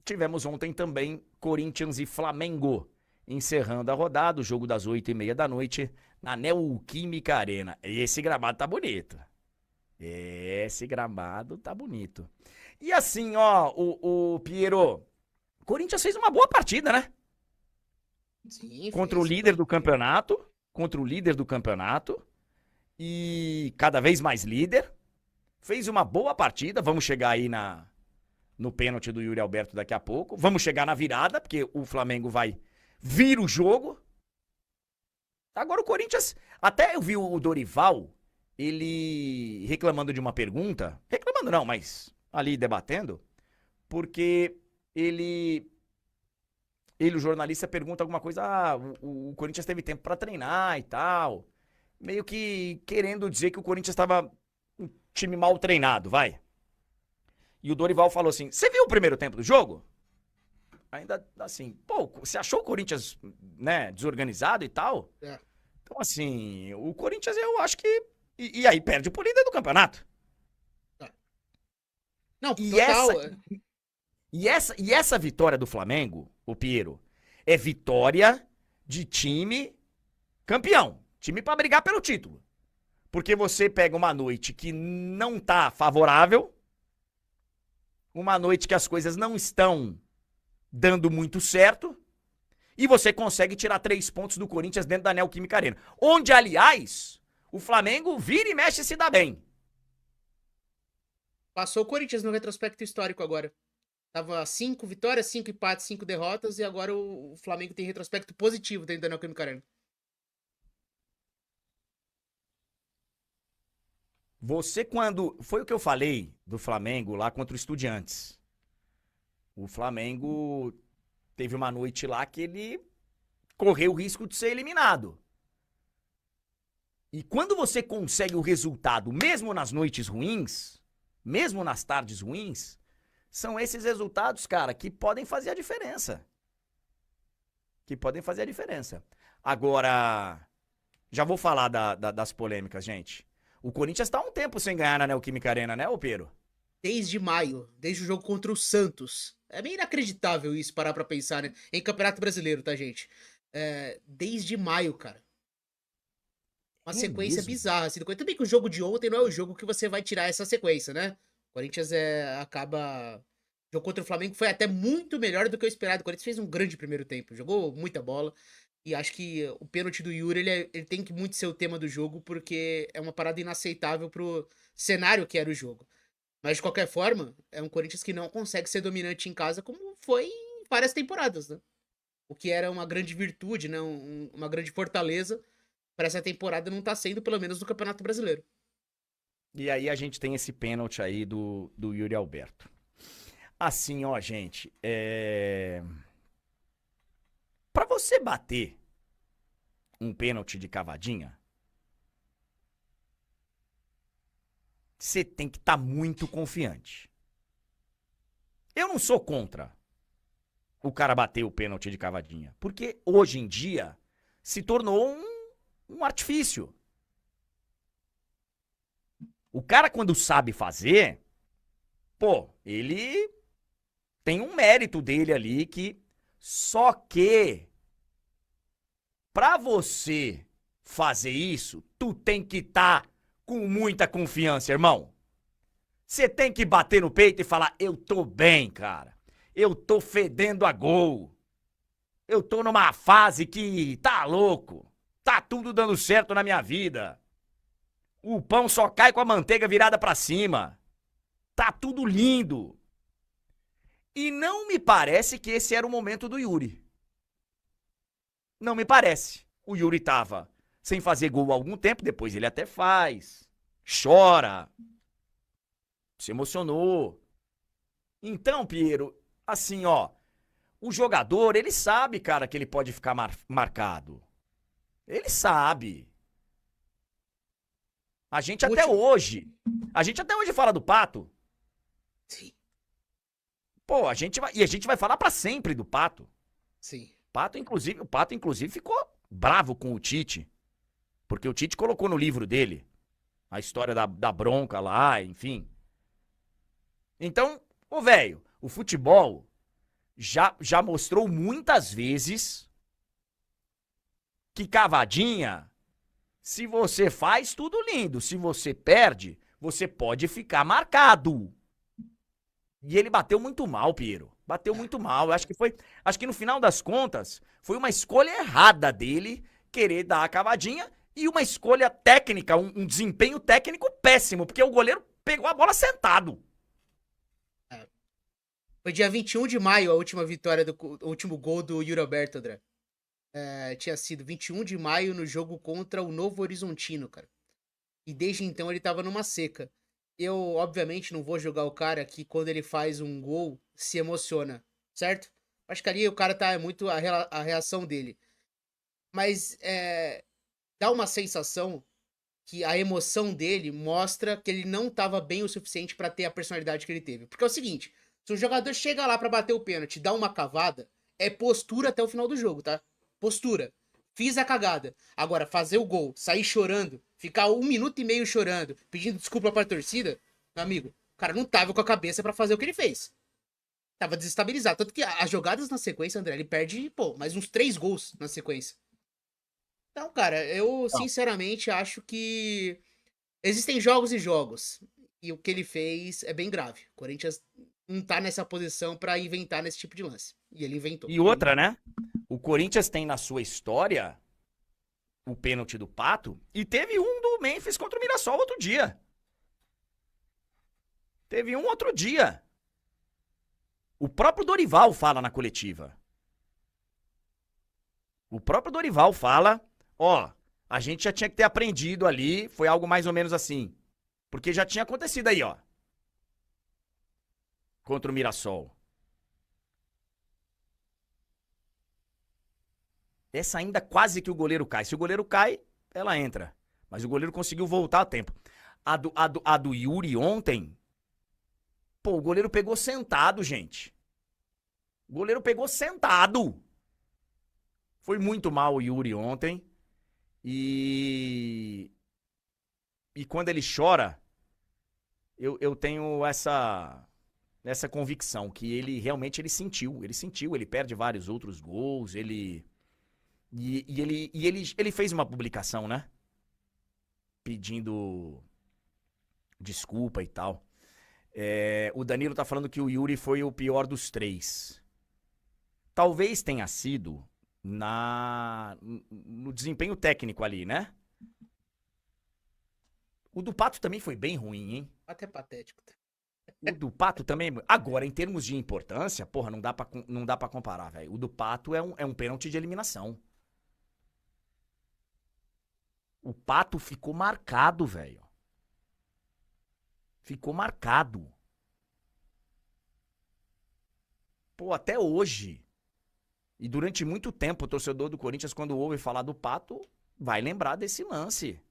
tivemos ontem também Corinthians e Flamengo, encerrando a rodada, o jogo das 8h30 da noite, na Neoquímica Arena. Esse gramado tá bonito. Esse gramado tá bonito. E assim, ó, o Piero, Corinthians fez uma boa partida, né? Sim, Contra o fez. líder do campeonato, e cada vez mais líder. Fez uma boa partida, vamos chegar aí no pênalti do Yuri Alberto daqui a pouco. Vamos chegar na virada, porque o Flamengo vai vir o jogo. Agora o Corinthians, até eu vi o Dorival, ele reclamando de uma pergunta, reclamando não, mas ali debatendo, porque ele, o jornalista pergunta alguma coisa, o Corinthians teve tempo pra treinar e tal, meio que querendo dizer que o Corinthians estava um time mal treinado, vai. E o Dorival falou assim, você viu o primeiro tempo do jogo? Ainda assim, pô, você achou o Corinthians, né, desorganizado e tal? É. Então, assim, o Corinthians eu acho que. E aí perde pro líder do campeonato. Tá. Não, E essa, total. e essa vitória do Flamengo, o Piero, é vitória de time campeão. Time pra brigar pelo título. Porque você pega uma noite que não tá favorável, uma noite que as coisas não estão dando muito certo, e você consegue tirar 3 pontos do Corinthians dentro da Neoquímica Arena. Onde, aliás, o Flamengo vira e mexe e se dá bem. Passou o Corinthians no retrospecto histórico agora. Tava 5 vitórias, 5 empates, 5 derrotas, e agora o Flamengo tem retrospecto positivo dentro da Neoquímica Arena. Você quando... Foi o que eu falei do Flamengo lá contra o Estudiantes. O Flamengo teve uma noite lá que ele correu o risco de ser eliminado. E quando você consegue o resultado, mesmo nas noites ruins, mesmo nas tardes ruins, são esses resultados, cara, que podem fazer a diferença. Agora, já vou falar das polêmicas, gente. O Corinthians tá há um tempo sem ganhar na Neoquímica Arena, né, ô Pedro? Desde maio, desde o jogo contra o Santos. É meio inacreditável isso, parar pra pensar, né? Em Campeonato Brasileiro, tá, gente? Desde maio, cara. Uma É sequência mesmo? bizarra, assim. Também que o jogo de ontem não é o jogo que você vai tirar essa sequência, né? O Corinthians acaba. O jogo contra o Flamengo foi até muito melhor do que eu esperado. O Corinthians fez um grande primeiro tempo, jogou muita bola. E acho que o pênalti do Yuri, ele tem que muito ser o tema do jogo, porque é uma parada inaceitável pro cenário que era o jogo. Mas de qualquer forma, é um Corinthians que não consegue ser dominante em casa, como foi em várias temporadas, né? O que era uma grande virtude, né? Uma grande fortaleza para essa temporada não tá sendo, pelo menos no Campeonato Brasileiro. E aí a gente tem esse pênalti aí do Yuri Alberto. Assim, ó, gente, Pra você bater um pênalti de cavadinha, você tem que estar muito confiante. Eu não sou contra o cara bater o pênalti de cavadinha, porque hoje em dia se tornou um artifício. O cara, quando sabe fazer, pô, ele tem um mérito dele ali que. Só que, pra você fazer isso, tu tem que estar com muita confiança, irmão. Você tem que bater no peito e falar: eu tô bem, cara. Eu tô fedendo a gol. Eu tô numa fase que tá louco. Tá tudo dando certo na minha vida. O pão só cai com a manteiga virada pra cima. Tá tudo lindo. E não me parece que esse era o momento do Yuri. Não me parece. O Yuri tava sem fazer gol há algum tempo, depois ele até faz. Chora. Se emocionou. Então, Piero, assim, ó, o jogador, ele sabe, cara, que ele pode ficar marcado. Ele sabe. A gente O até último. hoje, a gente até hoje fala do Pato. Sim, Pô, a gente vai falar pra sempre do Pato. sim. O Pato inclusive ficou bravo com o Tite, porque o Tite colocou no livro dele a história da bronca lá, enfim. Então, ô velho, o futebol já mostrou muitas vezes que cavadinha, se você faz, tudo lindo. Se você perde, você pode ficar marcado. E ele bateu muito mal, Piero. Bateu muito mal. Acho que no final das contas, foi uma escolha errada dele querer dar a cavadinha e uma escolha técnica, um desempenho técnico péssimo, porque o goleiro pegou a bola sentado. Foi dia 21 de maio a última vitória, o último gol do Yuri Alberto, André. Tinha sido 21 de maio no jogo contra o Novo Horizontino, cara. E desde então ele tava numa seca. Eu, obviamente, não vou jogar o cara que quando ele faz um gol se emociona, certo? Acho que ali o cara tá muito a reação dele. Mas dá uma sensação que a emoção dele mostra que ele não tava bem o suficiente pra ter a personalidade que ele teve. Porque é o seguinte, se o jogador chega lá pra bater o pênalti e dá uma cavada, é postura até o final do jogo, tá? Postura. Fiz a cagada. Agora, fazer o gol, sair chorando, ficar 1 minuto e meio chorando, pedindo desculpa pra torcida, meu amigo, o cara não tava com a cabeça pra fazer o que ele fez. Tava desestabilizado. Tanto que as jogadas na sequência, André, ele perde, mais uns 3 gols na sequência. Então, cara, eu Não. sinceramente acho que existem jogos e jogos. E o que ele fez é bem grave. O Corinthians não tá nessa posição pra inventar nesse tipo de lance. E ele inventou. E outra, né? O Corinthians tem na sua história o pênalti do Pato e teve um do Memphis contra o Mirassol outro dia. Teve um outro dia. O próprio Dorival fala na coletiva. O próprio Dorival fala, a gente já tinha que ter aprendido ali, foi algo mais ou menos assim. Porque já tinha acontecido aí, contra o Mirassol. Essa ainda quase que o goleiro cai. Se o goleiro cai, ela entra. Mas o goleiro conseguiu voltar a tempo. A do Yuri ontem, o goleiro pegou sentado, gente. O goleiro pegou sentado. Foi muito mal o Yuri ontem. E quando ele chora, eu tenho essa convicção que ele realmente ele sentiu. Ele perde vários outros gols, ele fez uma publicação, né? Pedindo desculpa e tal. O Danilo tá falando que o Yuri foi o pior dos 3. Talvez tenha sido no desempenho técnico ali, né? O do Pato também foi bem ruim, hein? Até patético. O do Pato também. Agora, em termos de importância, porra, não dá pra comparar, velho. O do Pato é um pênalti de eliminação. O Pato ficou marcado, velho. Ficou marcado. Pô, até hoje. E durante muito tempo, o torcedor do Corinthians, quando ouve falar do Pato, vai lembrar desse lance.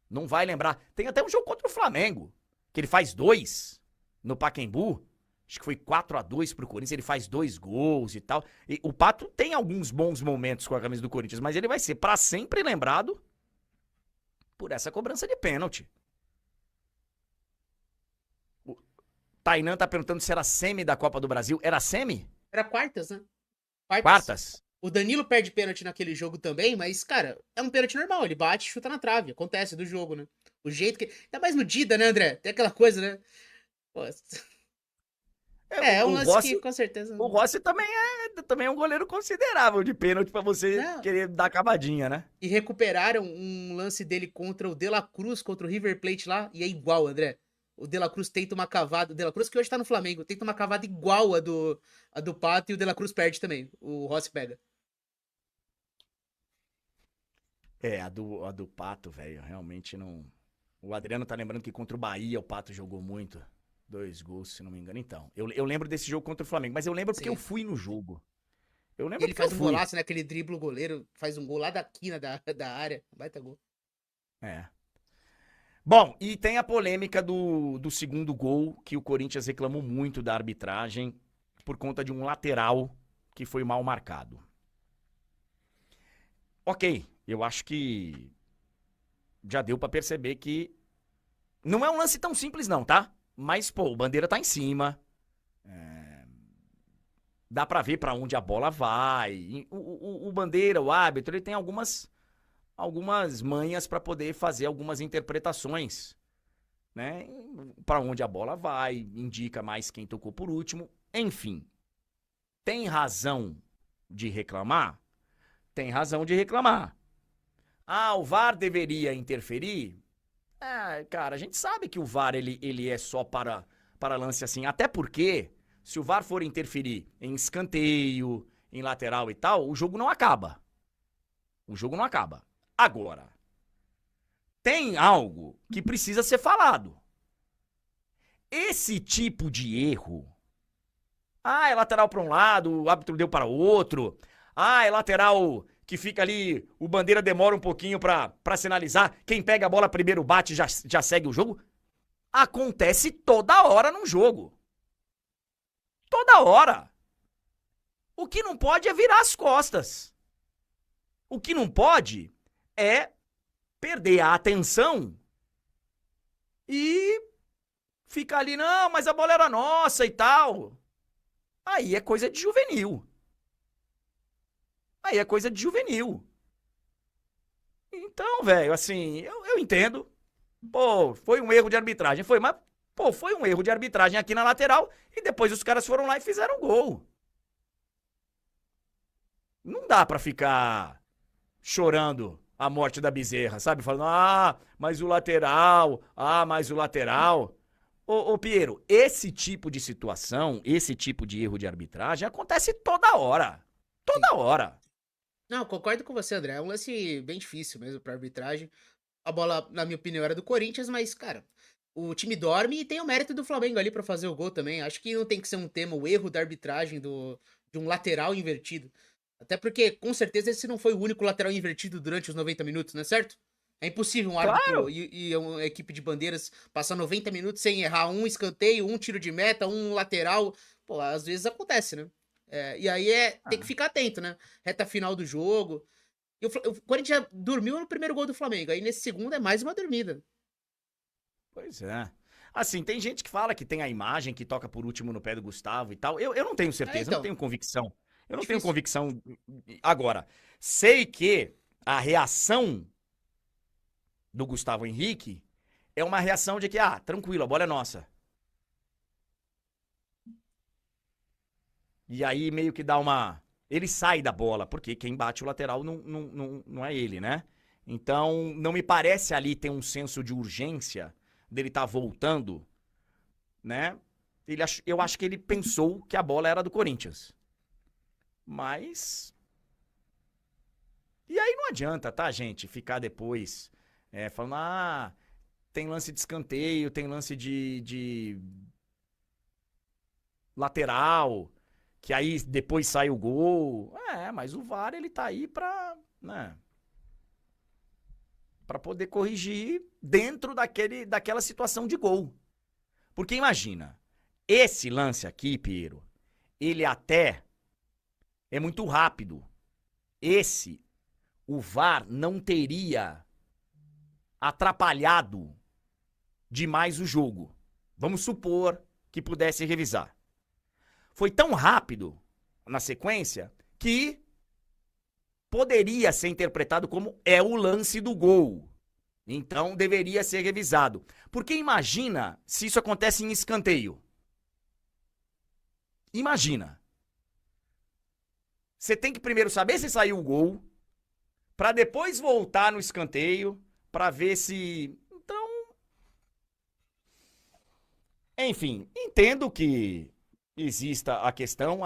Não vai lembrar. Tem até um jogo contra o Flamengo, que ele faz 2 no Pacaembu. Acho que foi 4-2 pro Corinthians, ele faz 2 gols e tal. E o Pato tem alguns bons momentos com a camisa do Corinthians, mas ele vai ser pra sempre lembrado por essa cobrança de pênalti. O Tainan tá perguntando se era semi da Copa do Brasil. Era semi? Era quartas, né? Quartas? O Danilo perde pênalti naquele jogo também, mas, cara, é um pênalti normal. Ele bate e chuta na trave. Acontece do jogo, né? O jeito que. Ainda mais no Dida, né, André? Tem aquela coisa, né? Pô, é um lance que com certeza. O Rossi também é um goleiro considerável de pênalti pra você querer dar cavadinha, né? E recuperaram um lance dele contra o De La Cruz, contra o River Plate lá, e é igual, André. O De La Cruz tenta uma cavada. O De La Cruz, que hoje tá no Flamengo, tenta uma cavada igual a do Pato e o De La Cruz perde também. O Rossi pega. A do Pato, velho, realmente não. O Adriano tá lembrando que contra o Bahia o Pato jogou muito. 2 gols, se não me engano. Então, eu lembro desse jogo contra o Flamengo, mas eu lembro porque eu fui no jogo. Eu lembro ele porque faz eu um fui. golaço, né? Aquele dribla o goleiro, faz um gol lá da quina da área. Baita gol. Bom, e tem a polêmica do segundo gol, que o Corinthians reclamou muito da arbitragem por conta de um lateral que foi mal marcado. Ok, eu acho que já deu pra perceber que não é um lance tão simples não, tá? Mas, pô, o Bandeira tá em cima. dá pra ver pra onde a bola vai. O Bandeira, o árbitro, ele tem algumas manhas pra poder fazer algumas interpretações, né? Pra onde a bola vai, indica mais quem tocou por último. Enfim, tem razão de reclamar? Tem razão de reclamar. Ah, o VAR deveria interferir? Cara, a gente sabe que o VAR ele é só para lance assim. Até porque, se o VAR for interferir em escanteio, em lateral e tal, o jogo não acaba. O jogo não acaba. Agora, tem algo que precisa ser falado. Esse tipo de erro. É lateral para um lado, o árbitro deu para o outro. É lateral que fica ali, o Bandeira demora um pouquinho pra sinalizar. Quem pega a bola primeiro bate, já segue o jogo. Acontece toda hora num jogo. Toda hora. O que não pode é virar as costas. O que não pode é perder a atenção e ficar ali, não, mas a bola era nossa e tal. Aí é coisa de juvenil. Aí é coisa de juvenil. Então, velho, assim, eu entendo. Pô, foi um erro de arbitragem. Foi, mas, pô, foi um erro de arbitragem aqui na lateral e depois os caras foram lá e fizeram gol. Não dá pra ficar chorando a morte da Bezerra, sabe? Falando, mas o lateral, mas o lateral. Ô, Piero, esse tipo de situação, esse tipo de erro de arbitragem acontece toda hora. Sim. Toda hora. Não, concordo com você, André. É um lance bem difícil mesmo pra arbitragem. A bola, na minha opinião, era do Corinthians, mas, cara, o time dorme e tem o mérito do Flamengo ali pra fazer o gol também. Acho que não tem que ser um tema o erro da arbitragem de um lateral invertido. Até porque, com certeza, esse não foi o único lateral invertido durante os 90 minutos, não é certo? É impossível um árbitro Claro. e uma equipe de bandeiras passar 90 minutos sem errar um escanteio, um tiro de meta, um lateral. Pô, às vezes acontece, né? E aí tem que ficar atento, né? Reta final do jogo. E o Corinthians já dormiu no primeiro gol do Flamengo. Aí nesse segundo é mais uma dormida. Pois é. Assim, tem gente que fala que tem a imagem que toca por último no pé do Gustavo e tal. Eu não tenho certeza, eu não Então, tenho convicção. Eu não tenho difícil. convicção. Agora, sei que a reação do Gustavo Henrique é uma reação de que, tranquilo, a bola é nossa. E aí meio que dá uma. Ele sai da bola, porque quem bate o lateral não é ele, né? Então, não me parece ali ter um senso de urgência dele estar voltando, né? Eu acho que ele pensou que a bola era do Corinthians. Mas. E aí não adianta, tá, gente? Ficar depois falando, tem lance de escanteio, tem lance de lateral, que aí depois sai o gol. Mas o VAR, ele tá aí pra, né? Pra poder corrigir dentro daquela situação de gol. Porque imagina, esse lance aqui, Piero, ele até é muito rápido. O VAR não teria atrapalhado demais o jogo. Vamos supor que pudesse revisar. Foi tão rápido na sequência que poderia ser interpretado como é o lance do gol. Então deveria ser revisado. Porque imagina se isso acontece em escanteio. Imagina. Você tem que primeiro saber se saiu o gol, para depois voltar no escanteio, para ver se. Então. Enfim, entendo que exista a questão,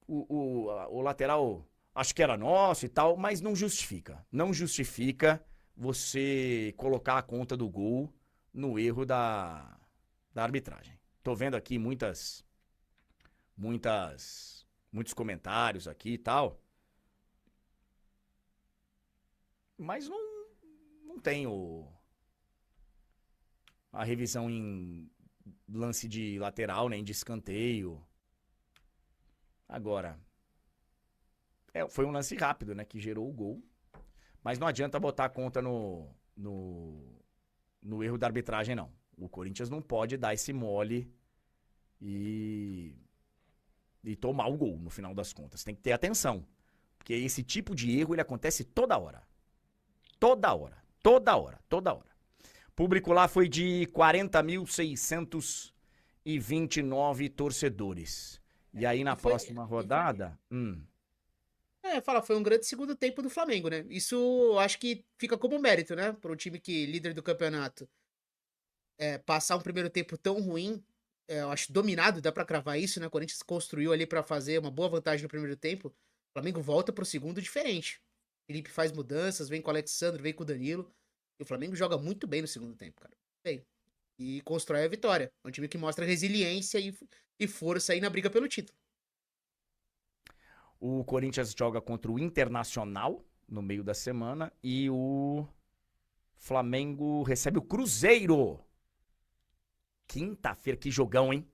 o lateral acho que era nosso e tal, mas não justifica. Não justifica você colocar a conta do gol no erro da arbitragem. Tô vendo aqui muitos comentários aqui e tal, mas não tem a revisão em lance de lateral, nem de escanteio. Agora, foi um lance rápido, né, que gerou o gol. Mas não adianta botar a conta no erro da arbitragem, não. O Corinthians não pode dar esse mole e e tomar o gol no final das contas. Tem que ter atenção, porque esse tipo de erro ele acontece toda hora. Toda hora, toda hora, toda hora. Público lá foi de 40.629 torcedores. E aí na próxima rodada... Foi um grande segundo tempo do Flamengo, né? Isso eu acho que fica como mérito, né? Para um time que líder do campeonato passar um primeiro tempo tão ruim, eu acho dominado, dá pra cravar isso, né? O Corinthians construiu ali pra fazer uma boa vantagem no primeiro tempo. O Flamengo volta pro segundo diferente. O Felipe faz mudanças, vem com o Alexandre, vem com o Danilo. E o Flamengo joga muito bem no segundo tempo, cara. Bem. E constrói a vitória. É um time que mostra resiliência e força aí na briga pelo título. O Corinthians joga contra o Internacional no meio da semana e o Flamengo recebe o Cruzeiro. Quinta-feira, que jogão, hein?